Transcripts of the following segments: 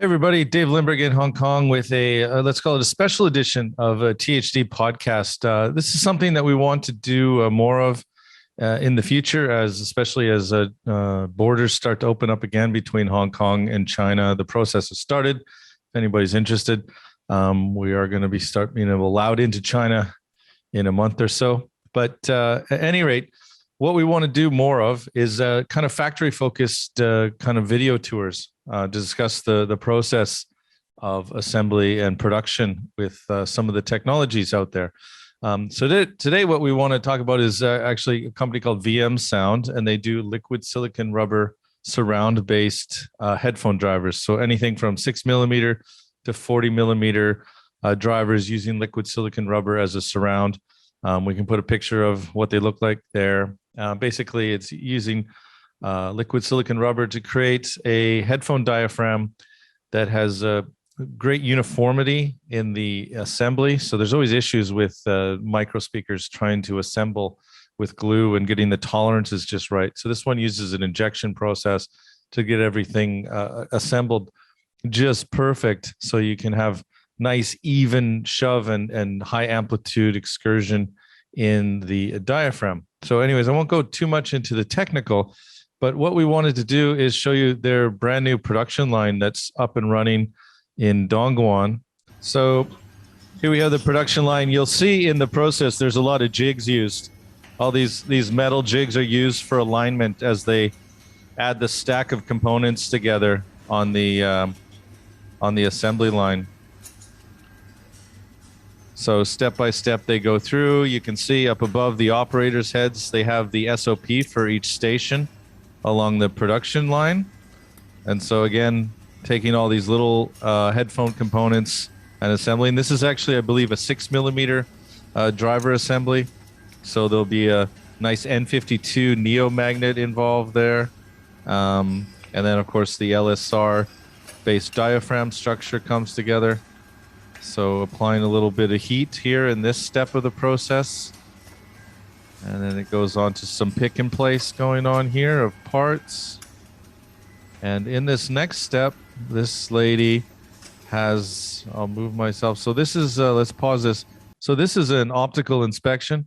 Hey everybody, Dave Lindbergh in Hong Kong with a let's call it a special edition of a THD podcast. This is something that we want to do more of in the future, especially as borders start to open up again between Hong Kong and China. The process has started. If anybody's interested, we are going to be being allowed into China in a month or so. But at any rate, what we want to do more of is kind of factory focused kind of video tours to discuss the process of assembly and production with some of the technologies out there. Today, what we want to talk about is actually a company called VM Sound, and they do liquid silicon rubber surround based headphone drivers. So anything from 6mm to 40mm drivers using liquid silicon rubber as a surround. We can put a picture of what they look like there. Basically, it's using liquid silicon rubber to create a headphone diaphragm that has a great uniformity in the assembly. So there's always issues with micro speakers trying to assemble with glue and getting the tolerances just right. So this one uses an injection process to get everything assembled just perfect, so you can have nice even shove and high amplitude excursion in the diaphragm. So anyways, I won't go too much into the technical, but what we wanted to do is show you their brand new production line that's up and running in Dongguan. So here we have the production line. You'll see in the process there's a lot of jigs used. All these metal jigs are used for alignment as they add the stack of components together on the assembly line. So step by step they go through. You can see up above the operators' heads, they have the SOP for each station along the production line. And so again, taking all these little headphone components and assembling. This is actually, I believe, a 6mm driver assembly. So there'll be a nice N52 Neo magnet involved there. And then, of course, the LSR-based diaphragm structure comes together. So applying a little bit of heat here in this step of the process. And then it goes on to some pick and place going on here of parts. And in this next step, this lady has, I'll move myself. So this is, let's pause this. So this is an optical inspection.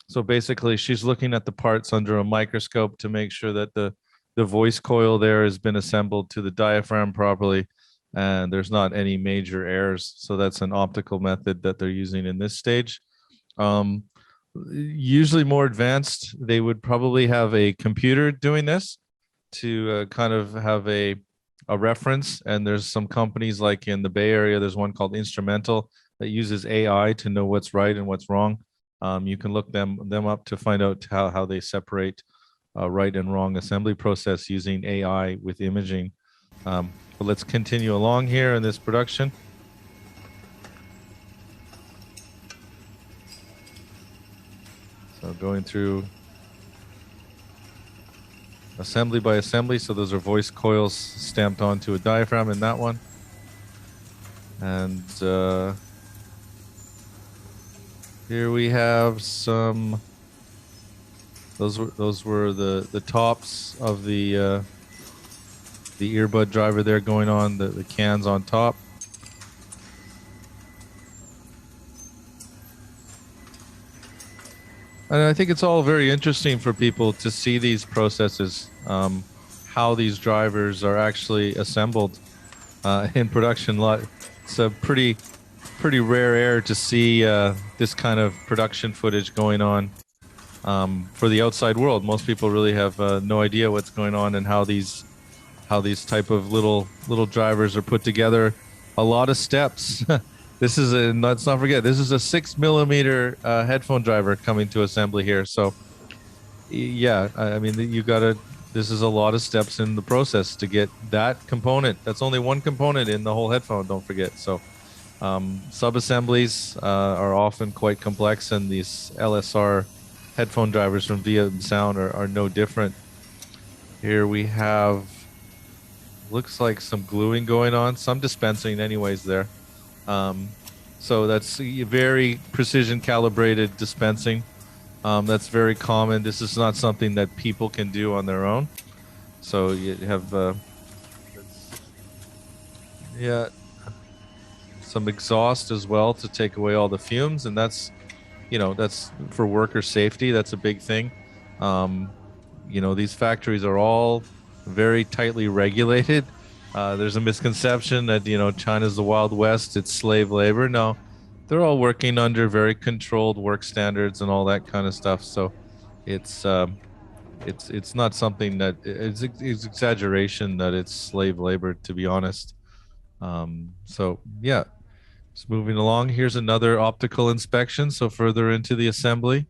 So basically she's looking at the parts under a microscope to make sure that the voice coil there has been assembled to the diaphragm properly, and there's not any major errors. So that's an optical method that they're using in this stage. Usually more advanced, they would probably have a computer doing this to kind of have a reference. And there's some companies like in the Bay Area, there's one called Instrumental that uses AI to know what's right and what's wrong. You can look them up to find out how they separate right and wrong assembly process using AI with imaging. But let's continue along here in this production. So going through assembly by assembly. So those are voice coils stamped onto a diaphragm in that one. And here we have some, those were the tops of the EARBUD driver there going on, the cans on top. And I think it's all very interesting for people to see these processes, how these drivers are actually assembled in production. It's a pretty rare air to see this kind of production footage going on for the outside world. Most people really have no idea what's going on and how these type of little drivers are put together. A lot of steps. This is let's not forget, this is a 6mm headphone driver coming to assembly here. So yeah, I mean, this is a lot of steps in the process to get that component. That's only one component in the whole headphone, don't forget. So sub-assemblies are often quite complex, and these LSR headphone drivers from VM Sound are no different. Here we have, looks like some gluing going on, some dispensing anyways there. So that's very precision calibrated dispensing. That's very common. This is not something that people can do on their own. So you have Yeah, some exhaust as well to take away all the fumes, and that's for worker safety. That's a big thing. Um, these factories are all very tightly regulated. There's a misconception that China's the Wild West, it's slave labor. No, they're all working under very controlled work standards and all that kind of stuff. So it's it's not something that it's exaggeration that it's slave labor, to be honest. So yeah, just moving along. Here's another optical inspection. So further into the assembly,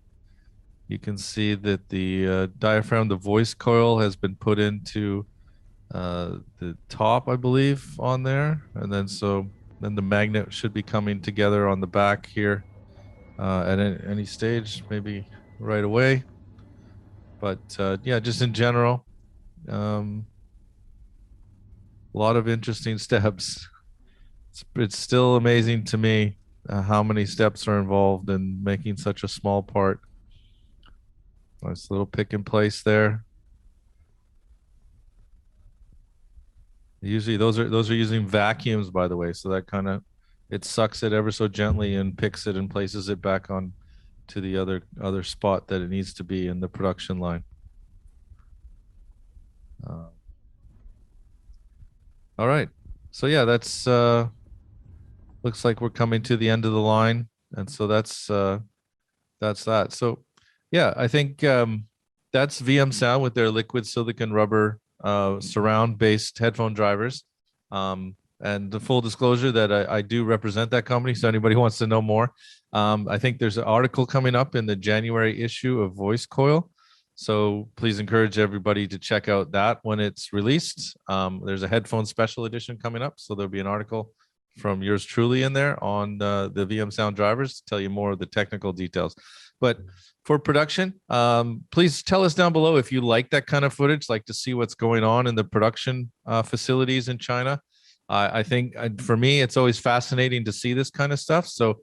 you can see that the diaphragm, the voice coil, has been put into the top, I believe, on there. And then the magnet should be coming together on the back here at any stage, maybe right away. But yeah, just in general, um, a lot of interesting steps. It's still amazing to me how many steps are involved in making such a small part. Nice little pick and place there. Usually those are using vacuums, by the way, so that kind of it sucks it ever so gently and picks it and places it back on to the other spot that it needs to be in the production line. All right. So yeah, that's looks like we're coming to the end of the line, and so that's that. So yeah, I think that's VM Sound with their liquid silicon rubber surround based headphone drivers. And the full disclosure that I do represent that company. So anybody who wants to know more, I think there's an article coming up in the January issue of Voice Coil. So please encourage everybody to check out that when it's released. There's a headphone special edition coming up. So there'll be an article from yours truly in there on the VM Sound drivers to tell you more of the technical details. But for production, please tell us down below if you like that kind of footage, like to see what's going on in the production facilities in China. I think for me, it's always fascinating to see this kind of stuff. So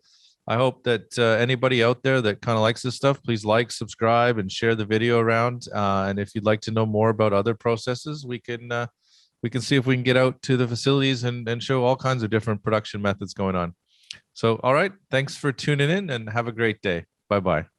I hope that anybody out there that kind of likes this stuff, please like, subscribe, and share the video around. And if you'd like to know more about other processes, we can see if we can get out to the facilities and show all kinds of different production methods going on. So, all right, thanks for tuning in and have a great day. Bye-bye.